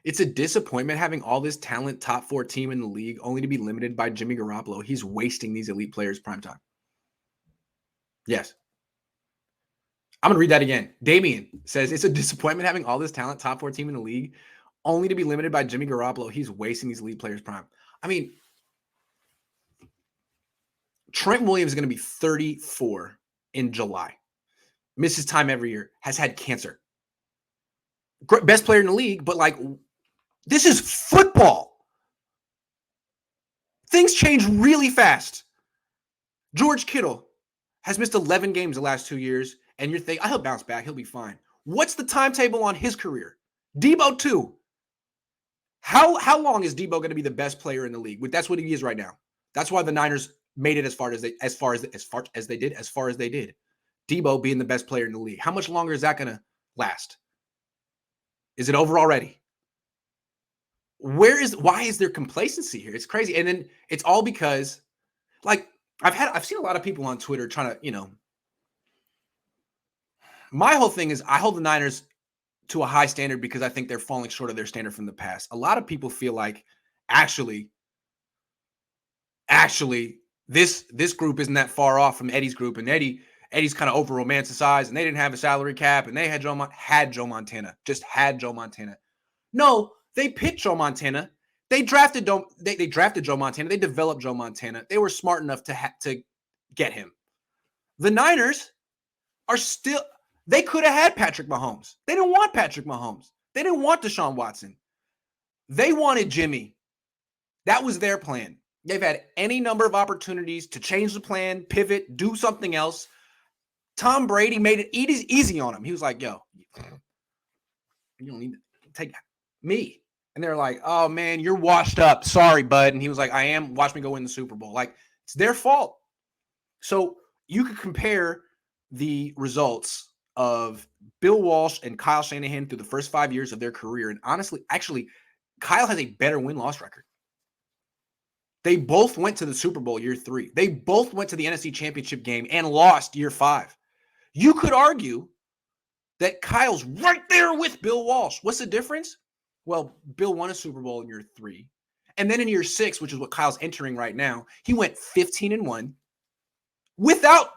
It's a disappointment having all this talent, top 4 team in the league, only to be limited by Jimmy Garoppolo. He's wasting these elite players' prime time. Yes. I'm going to read that again. Damian says, it's a disappointment having all this talent, top 4 team in the league, only to be limited by Jimmy Garoppolo. He's wasting these elite players' prime. I mean, Trent Williams is going to be 34 in July. Misses time every year. Has had cancer. Best player in the league, but like, this is football. Things change really fast. George Kittle has missed 11 games the last 2 years, and you're thinking, oh, he'll bounce back. He'll be fine. What's the timetable on his career? Debo, too. How long is Debo going to be the best player in the league? That's what he is right now. That's why the Niners made it as far as they did. Debo being the best player in the league. How much longer is that going to last? Is it over already? Why is there complacency here? It's crazy. And then it's all because, like, I've seen a lot of people on Twitter trying to, my whole thing is I hold the Niners to a high standard because I think they're falling short of their standard from the past. A lot of people feel like actually this group isn't that far off from Eddie's group, and Eddie's kind of over romanticized, and they didn't have a salary cap, and they had Joe Montana. Just had Joe Montana. No, they picked Joe Montana. They drafted Joe Montana. They developed Joe Montana. They were smart enough to get him. The Niners are still. They could have had Patrick Mahomes. They didn't want Patrick Mahomes. They didn't want Deshaun Watson. They wanted Jimmy. That was their plan. They've had any number of opportunities to change the plan, pivot, do something else. Tom Brady made it easy on him. He was like, yo, you don't need to take me. And they're like, oh, man, you're washed up. Sorry, bud. And he was like, I am. Watch me go win the Super Bowl. Like, it's their fault. So you could compare the results of Bill Walsh and Kyle Shanahan through the first 5 years of their career. And honestly, Kyle has a better win-loss record. They both went to the Super Bowl year 3. They both went to the NFC Championship game and lost year 5. You could argue that Kyle's right there with Bill Walsh. What's the difference? Well, Bill won a Super Bowl in year 3. And then in year 6, which is what Kyle's entering right now, he went 15-1 without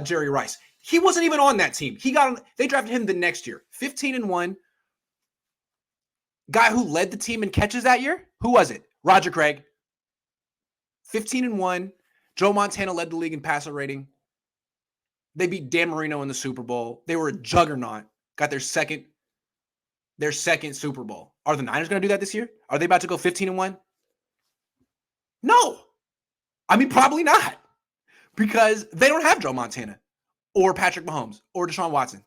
Jerry Rice. He wasn't even on that team. They drafted him the next year. 15-1. Guy who led the team in catches that year? Who was it? Roger Craig. 15-1. Joe Montana led the league in passer rating. They beat Dan Marino in the Super Bowl. They were a juggernaut. Got their second Super Bowl. Are the Niners going to do that this year? Are they about to go 15-1? No. I mean, probably not. Because they don't have Joe Montana or Patrick Mahomes or Deshaun Watson.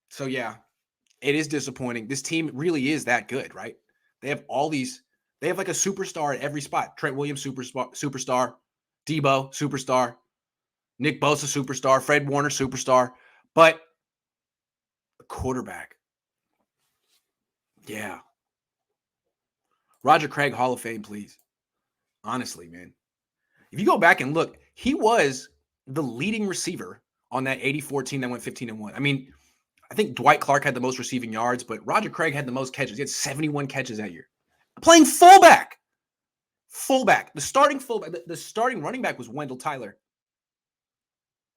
So, yeah, it is disappointing. This team really is that good, right? They have like a superstar at every spot. Trent Williams, superstar. Debo, superstar. Nick Bosa, superstar. Fred Warner, superstar. But a quarterback. Yeah. Roger Craig, Hall of Fame, please. Honestly, man. If you go back and look, he was the leading receiver on that 84 team that went 15-1. I mean, I think Dwight Clark had the most receiving yards, but Roger Craig had the most catches. He had 71 catches that year. Playing fullback. The starting running back was Wendell Tyler.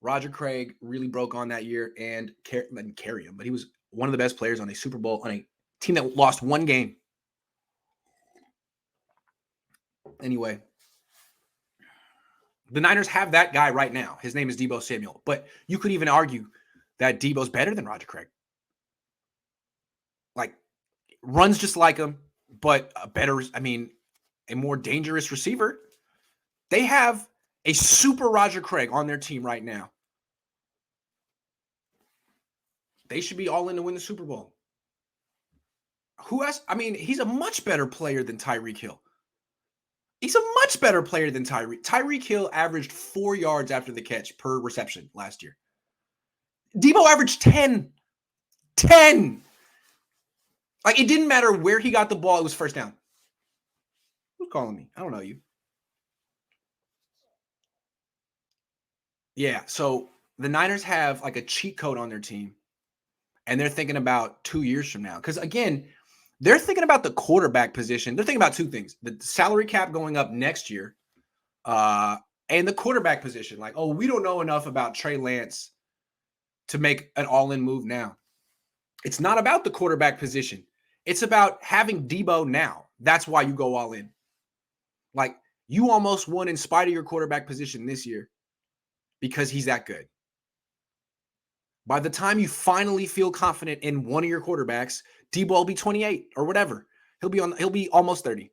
Roger Craig really broke on that year and didn't carry him, but he was one of the best players on a Super Bowl, on a team that lost one game. Anyway, the Niners have that guy right now. His name is Deebo Samuel, but you could even argue that Deebo's better than Roger Craig. Like, runs just like him, but a more dangerous receiver. They have a super Roger Craig on their team right now. They should be all in to win the Super Bowl. Who else? I mean, he's a much better player than Tyreek Hill. He's a much better player than Tyreek. Tyreek Hill averaged 4 yards after the catch per reception last year. Deebo averaged 10. 10. Like, it didn't matter where he got the ball. It was first down. Who's calling me? I don't know you. Yeah, so the Niners have like a cheat code on their team, and they're thinking about 2 years from now. Because, again, They're thinking about the quarterback position. They're thinking about two things: the salary cap going up next year, uh, and the quarterback position. Like, oh, we don't know enough about Trey Lance to make an all-in move now. It's not about the quarterback position. It's about having Debo now. That's why you go all in. Like, you almost won in spite of your quarterback position this year because he's that good. By the time you finally feel confident in one of your quarterbacks, Debo will be 28 or whatever. He'll be almost 30.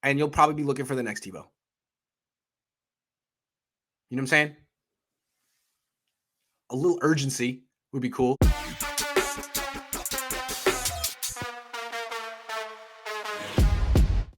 And you'll probably be looking for the next Debo. You know what I'm saying? A little urgency would be cool.